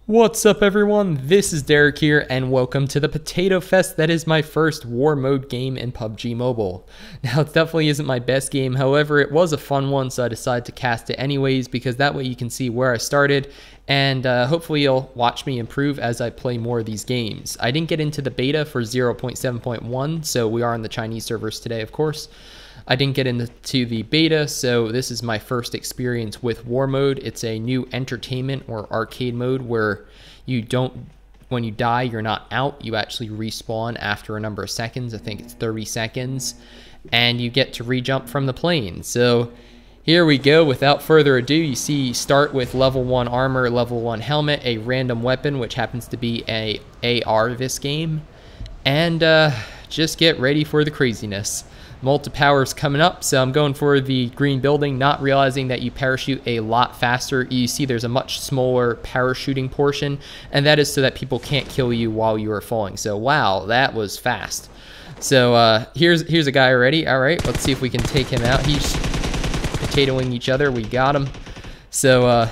What's up everyone, this is Derek here and welcome to the Potato Fest that is my first war mode game in PUBG Mobile. Now it definitely isn't my best game, however it was a fun one, so I decided to cast it anyways because that way you can see where I started and hopefully you'll watch me improve as I play more of these games. I didn't get into the beta for 0.7.1, so we are on the Chinese servers today of course. I didn't get into the beta, so this is my first experience with war mode. It's a new entertainment or arcade mode where you don't, when you die, you're not out. You actually respawn after a number of seconds. I think it's 30 seconds, and you get to re-jump from the plane. So here we go. Without further ado, you see start with level 1 armor, level 1 helmet, a random weapon, which happens to be a AR this game, and just get ready for the craziness. Multi-power's coming up, so I'm going for the green building, not realizing that you parachute a lot faster. You see there's a much smaller parachuting portion, and that is so that people can't kill you while you are falling. So wow, that was fast. So here's a guy already. All right, let's see if we can take him out. He's potatoing each other. We got him. So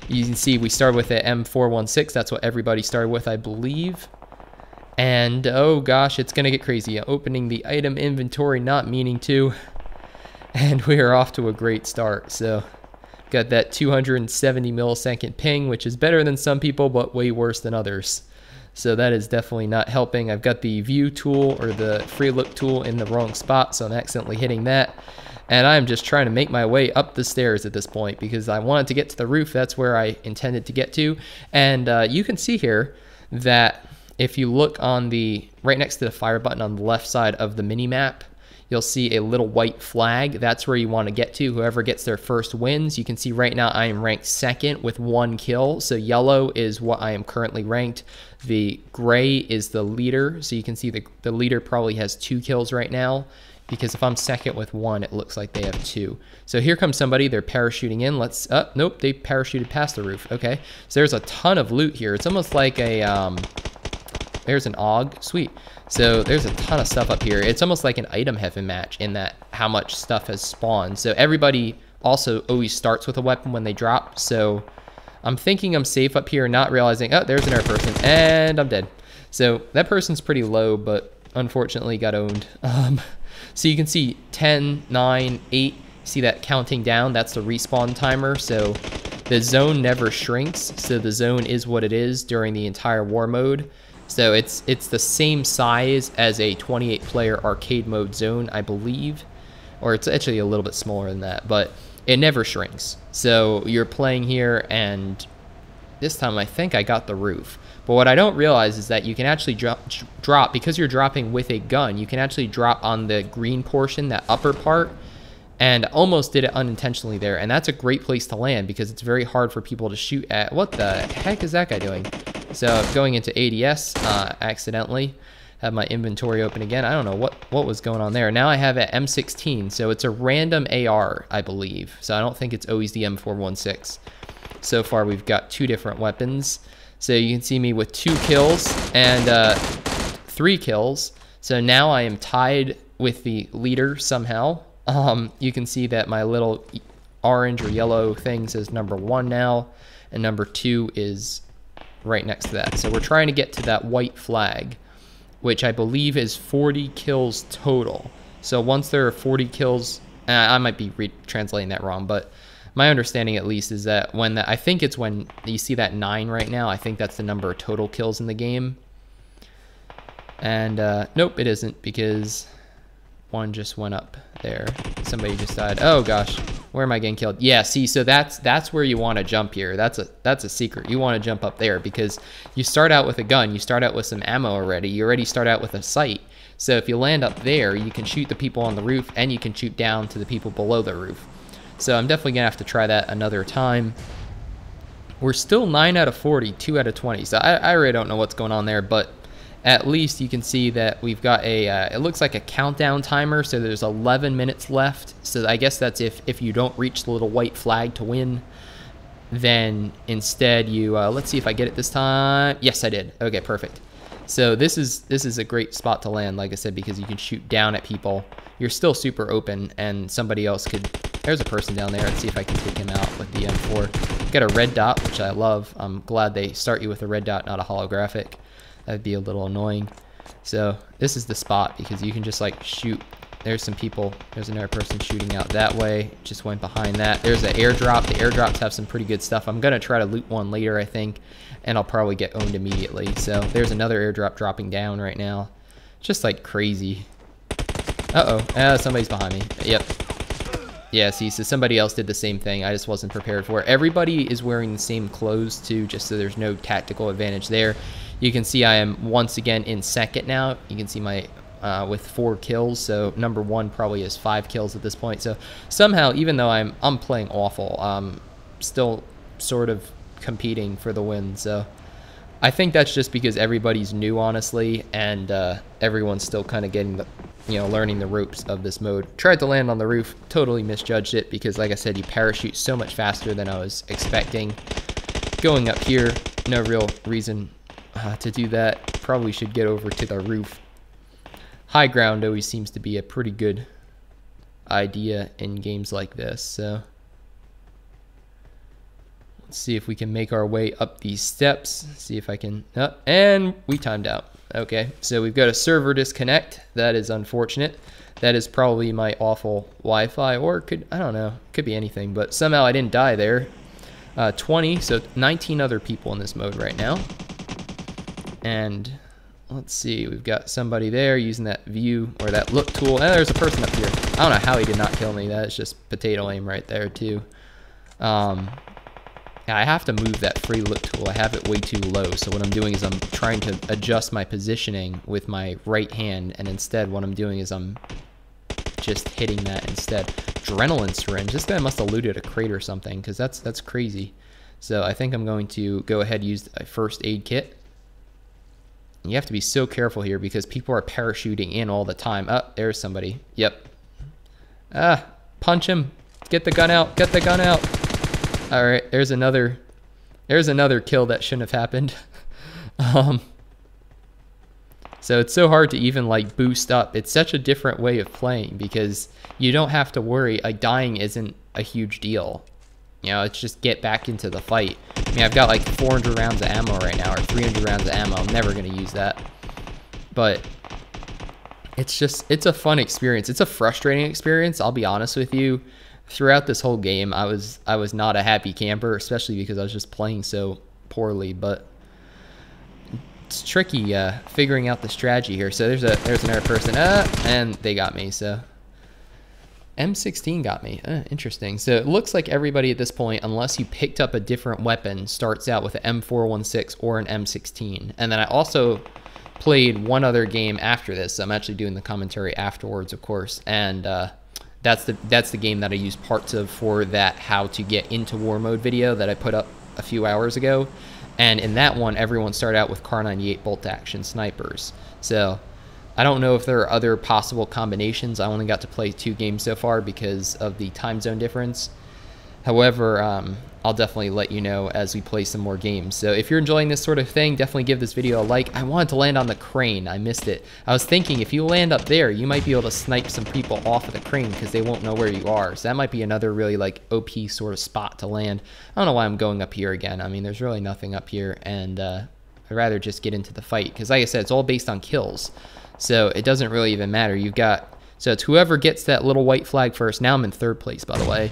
you can see we started with an M416. That's what everybody started with, I believe. And oh gosh, it's gonna get crazy. Opening the item inventory, not meaning to, and we are off to a great start. So got that 270 millisecond ping, which is better than some people but way worse than others, so that is definitely not helping. I've got the view tool or the free look tool in the wrong spot, so I'm accidentally hitting that, and I'm just trying to make my way up the stairs at this point because I wanted to get to the roof. That's where I intended to get to. And you can see here that if you look on the right next to the fire button on the left side of the mini map, you'll see a little white flag. That's where you want to get to. Whoever gets their first wins. You can see right now I am ranked second with 1 kill. So yellow is what I am currently ranked. The gray is the leader. So you can see the leader probably has 2 kills right now, because if I'm second with 1, it looks like they have 2. So here comes somebody. They're parachuting in. Let's nope, they parachuted past the roof. Okay, so there's a ton of loot here. It's almost like a there's an AUG, sweet. So there's a ton of stuff up here. It's almost like an item heavy match in that how much stuff has spawned. So everybody also always starts with a weapon when they drop. So I'm thinking I'm safe up here, not realizing, oh, there's another person, and I'm dead. So that person's pretty low, but unfortunately got owned. So you can see 10, 9, 8, see that counting down, that's the respawn timer. So the zone never shrinks. So the zone is what it is during the entire war mode. So it's the same size as a 28-player arcade mode zone, I believe. Or it's actually a little bit smaller than that, but it never shrinks. So you're playing here, and this time I think I got the roof. But what I don't realize is that you can actually drop, because you're dropping with a gun, you can actually drop on the green portion, that upper part, and almost did it unintentionally there. And that's a great place to land because it's very hard for people to shoot at. What the heck is that guy doing? So going into ADS accidentally, have my inventory open again. I don't know what was going on there. Now I have an M16, so it's a random AR, I believe. So I don't think it's always the M416. So far we've got 2 different weapons. So you can see me with 2 kills and 3 kills. So now I am tied with the leader somehow. You can see that my little orange or yellow thing says number 1 now, and number 2 is right next to that. So we're trying to get to that white flag, which I believe is 40 kills total. So once there are 40 kills, I might be translating that wrong, but my understanding at least is that when I think it's when you see that 9 right now, I think that's the number of total kills in the game. And nope, it isn't, because 1 just went up there. Somebody just died. Oh gosh, where am I getting killed? Yeah, see, so that's where you want to jump here. That's a secret. You want to jump up there because you start out with a gun. You start out with some ammo already. You already start out with a sight. So if you land up there, you can shoot the people on the roof and you can shoot down to the people below the roof. So I'm definitely gonna have to try that another time. We're still 9 out of 40, 2 out of 20. So I really don't know what's going on there, but at least you can see that we've got a, it looks like a countdown timer, so there's 11 minutes left. So I guess that's if you don't reach the little white flag to win, then instead you, let's see if I get it this time. Yes, I did. Okay, perfect. So this is a great spot to land, like I said, because you can shoot down at people. You're still super open, and somebody else could, there's a person down there. Let's see if I can take him out with the M4. Got a red dot, which I love. I'm glad they start you with a red dot, not a holographic. That'd be a little annoying. So this is the spot because you can just like shoot. There's some people. There's another person shooting out that way. Just went behind that. There's an airdrop. The airdrops have some pretty good stuff. I'm going to try to loot one later, I think, and I'll probably get owned immediately. So there's another airdrop dropping down right now. Just like crazy. Uh-oh. Somebody's behind me. Yep. Yeah, see, so somebody else did the same thing. I just wasn't prepared for it. Everybody is wearing the same clothes, too, just so there's no tactical advantage there. You can see I am once again in second now. You can see my with 4 kills, so number 1 probably has 5 kills at this point. So somehow, even though I'm playing awful, still sort of competing for the win. So I think that's just because everybody's new, honestly, and everyone's still kind of getting the, learning the ropes of this mode. Tried to land on the roof, totally misjudged it because, like I said, you parachute so much faster than I was expecting. Going up here, no real reason to do that. Probably should get over to the roof. High ground always seems to be a pretty good idea in games like this. So let's see if we can make our way up these steps. See if I can. And we timed out. Okay, so we've got a server disconnect. That is unfortunate. That is probably my awful Wi-Fi, or I don't know, could be anything, but somehow I didn't die there. 20, so 19 other people in this mode right now. And let's see, we've got somebody there using that view or that look tool. And there's a person up here. I don't know how he did not kill me. That's just potato aim right there too. Yeah, I have to move that free look tool. I have it way too low. So what I'm doing is I'm trying to adjust my positioning with my right hand. And instead what I'm doing is I'm just hitting that instead. Adrenaline syringe. This guy must have looted a crate or something because that's crazy. So I think I'm going to go ahead and use a first aid kit. You have to be so careful here because people are parachuting in all the time. Oh, there's somebody. Yep. Punch him. Get the gun out. Get the gun out. All right, there's another kill that shouldn't have happened. So it's so hard to even like boost up. It's such a different way of playing because you don't have to worry. Like dying isn't a huge deal. It's just get back into the fight. I mean, I've got like 400 rounds of ammo right now, or 300 rounds of ammo. I'm never going to use that. But it's a fun experience. It's a frustrating experience, I'll be honest with you. Throughout this whole game, I was not a happy camper, especially because I was just playing so poorly. But it's tricky figuring out the strategy here. So there's another person, and they got me. So M16 got me. Interesting. So it looks like everybody at this point, unless you picked up a different weapon, starts out with an M416 or an M16. And then I also played one other game after this. So I'm actually doing the commentary afterwards, of course, and that's the game that I used parts of for that how to get into war mode video that I put up a few hours ago. And in that one, everyone started out with Kar98 bolt action snipers. So I don't know if there are other possible combinations. I only got to play 2 games so far because of the time zone difference. However, I'll definitely let you know as we play some more games. So if you're enjoying this sort of thing, definitely give this video a like. I wanted to land on the crane. I missed it. I was thinking if you land up there, you might be able to snipe some people off of the crane because they won't know where you are. So that might be another really like OP sort of spot to land. I don't know why I'm going up here again. I mean, there's really nothing up here, and I'd rather just get into the fight because, like I said, it's all based on kills. So it doesn't really even matter. So it's whoever gets that little white flag first. Now I'm in 3rd place, by the way.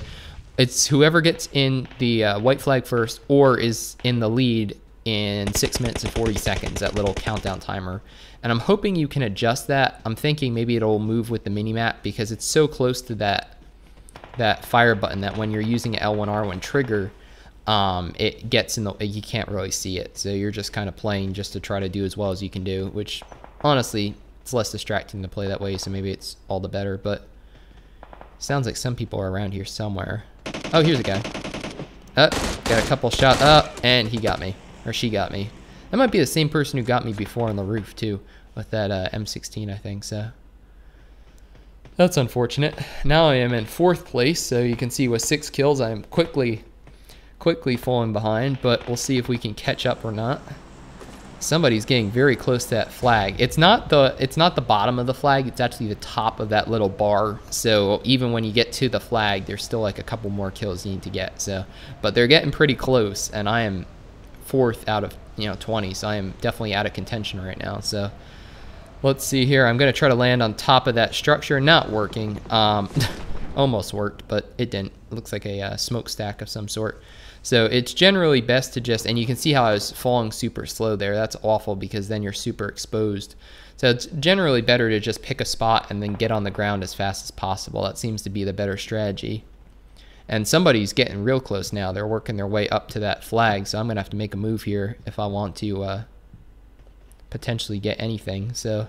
It's whoever gets in the white flag first or is in the lead in 6 minutes and 40 seconds, that little countdown timer. And I'm hoping you can adjust that. I'm thinking maybe it'll move with the mini-map because it's so close to that fire button that when you're using an L1R1 trigger, it gets in the, you can't really see it. So you're just kind of playing just to try to do as well as you can do, which honestly, it's less distracting to play that way, so maybe it's all the better. But sounds like some people are around here somewhere. Oh, here's a guy. Got a couple shots up, and he got me, or she got me. That might be the same person who got me before on the roof too, with that M16, I think. So that's unfortunate. Now I am in 4th place, so you can see with 6 kills, I am quickly falling behind. But we'll see if we can catch up or not. Somebody's getting very close to that flag. It's not the bottom of the flag, it's actually the top of that little bar. So even when you get to the flag, there's still like a couple more kills you need to get. So, but they're getting pretty close, and I am 4th out of 20, so I am definitely out of contention right now. So let's see here. I'm gonna try to land on top of that structure. Not working. Almost worked, but it didn't. It looks like a smokestack of some sort. So it's generally best to just, and you can see how I was falling super slow there. That's awful because then you're super exposed. So it's generally better to just pick a spot and then get on the ground as fast as possible. That seems to be the better strategy. And somebody's getting real close now. They're working their way up to that flag, so I'm going to have to make a move here if I want to potentially get anything. So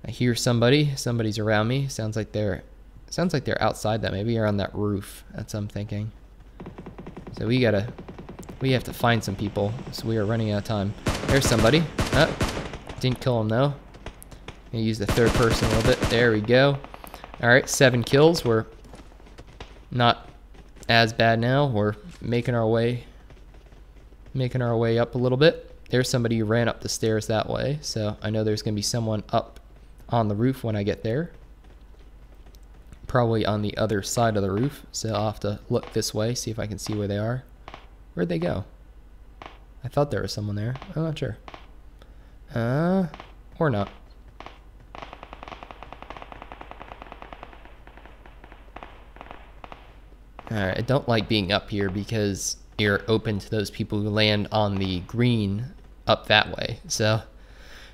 I hear somebody. Somebody's around me. Sounds like they're outside that. Maybe they're on that roof. That's what I'm thinking. So we have to find some people. So we are running out of time. There's somebody. Didn't kill him though. Gonna use the third person a little bit. There we go. All right, 7 kills. We're not as bad now. We're making our way up a little bit. There's somebody who ran up the stairs that way. So I know there's gonna be someone up on the roof when I get there. Probably on the other side of the roof, so I'll have to look this way, see if I can see where they are. Where'd they go? I thought there was someone there. I'm not sure. Or not. Alright, I don't like being up here because you're open to those people who land on the green up that way. So,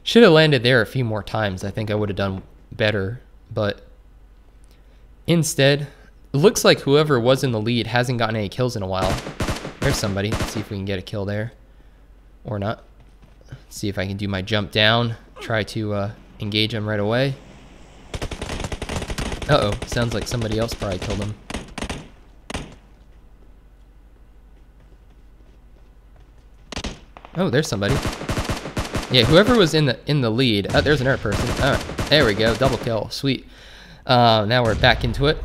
should have landed there a few more times. I think I would have done better, but instead, it looks like whoever was in the lead hasn't gotten any kills in a while. There's somebody. Let's see if we can get a kill there. Or not. Let's see if I can do my jump down. Try to engage him right away. Uh-oh. Sounds like somebody else probably killed him. Oh, there's somebody. Yeah, whoever was in the lead. Oh, there's another person. Oh, there we go. Double kill. Sweet. Now we're back into it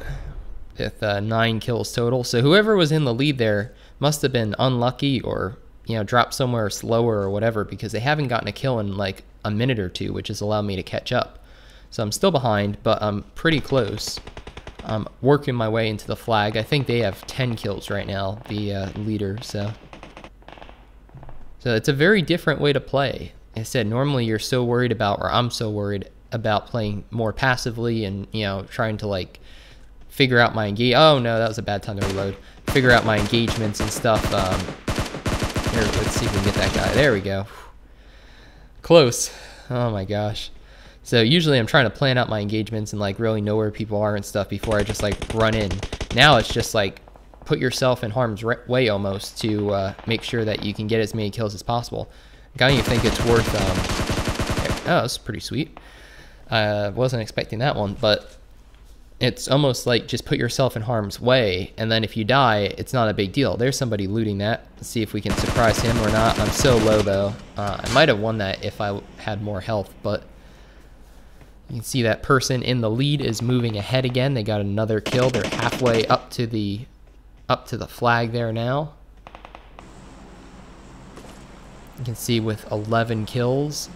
with 9 kills total. So whoever was in the lead there must have been unlucky or, dropped somewhere slower or whatever, because they haven't gotten a kill in like a minute or two, which has allowed me to catch up. So I'm still behind, but I'm pretty close. I'm working my way into the flag. I think they have 10 kills right now, the leader. So it's a very different way to play. Like I said, normally you're so worried about, or I'm so worried about playing more passively and trying to like figure out my oh no, that was a bad time to reload. Figure out my engagements and stuff. Here, let's see if we can get that guy. There we go. Close. Oh my gosh. So usually I'm trying to plan out my engagements and like really know where people are and stuff before I just like run in. Now it's just like put yourself in harm's way almost to make sure that you can get as many kills as possible. I don't even think it's worth oh, that's pretty sweet. Wasn't expecting that one, but it's almost like just put yourself in harm's way, and then if you die, it's not a big deal. There's somebody looting that. Let's see if we can surprise him or not. I'm so low though. I might have won that if I had more health, but you can see that person in the lead is moving ahead again. They got another kill. They're halfway up to the flag there now. You can see with 11 kills,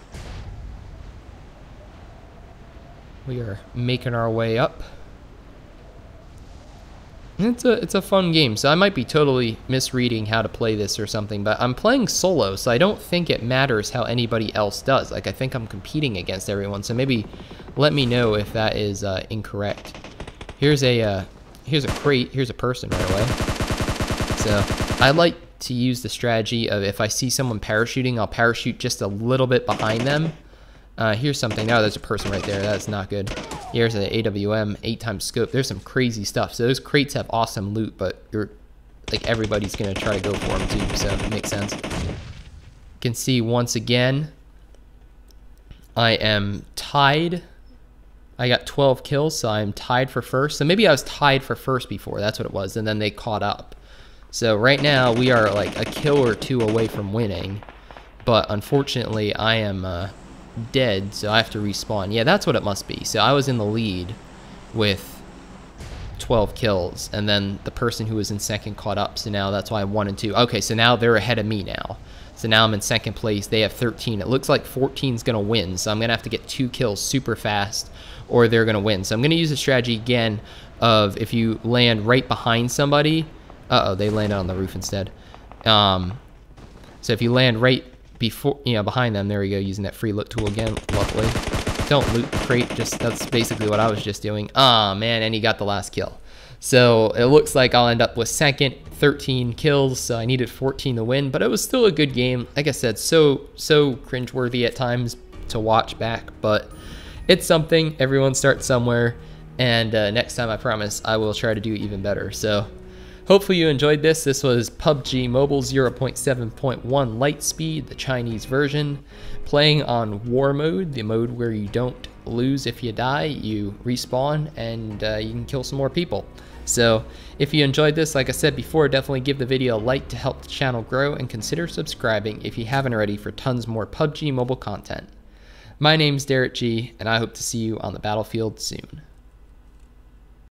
we are making our way up. It's a fun game, so I might be totally misreading how to play this or something, but I'm playing solo, so I don't think it matters how anybody else does. Like, I think I'm competing against everyone, so maybe let me know if that is incorrect. Here's a crate. Here's a person right away. So I like to use the strategy of if I see someone parachuting, I'll parachute just a little bit behind them. Here's something. Oh, there's a person right there. That's not good. Here's an AWM 8x scope. There's some crazy stuff. So those crates have awesome loot, but you're like everybody's gonna try to go for them too. So it makes sense. You can see once again, I am tied. I got 12 kills, so I'm tied for first. So maybe I was tied for first before. That's what it was, and then they caught up. So right now we are like a kill or two away from winning, but unfortunately I am dead, so I have to respawn. Yeah, that's what it must be. So I was in the lead with 12 kills, and then the person who was in second caught up, so now that's why I'm 1 and 2. Okay, so now they're ahead of me now. So now I'm in second place. They have 13. It looks like 14 is going to win. So I'm going to have to get 2 kills super fast or they're going to win. So I'm going to use the strategy again of if you land right behind somebody. Uh-oh, they landed on the roof instead. So if you land right before, behind them, there we go, using that free loot tool again, luckily. Don't loot the crate, that's basically what I was just doing. Oh man, and he got the last kill. So it looks like I'll end up with second, 13 kills, so I needed 14 to win, but it was still a good game. Like I said, so cringeworthy at times to watch back, but it's something. Everyone starts somewhere, and next time I promise I will try to do even better. So hopefully you enjoyed this. This was PUBG Mobile 0.7.1 Lightspeed, the Chinese version, playing on War Mode, the mode where you don't lose if you die, you respawn, and you can kill some more people. So if you enjoyed this, like I said before, definitely give the video a like to help the channel grow, and consider subscribing if you haven't already for tons more PUBG Mobile content. My name's Derek G, and I hope to see you on the battlefield soon.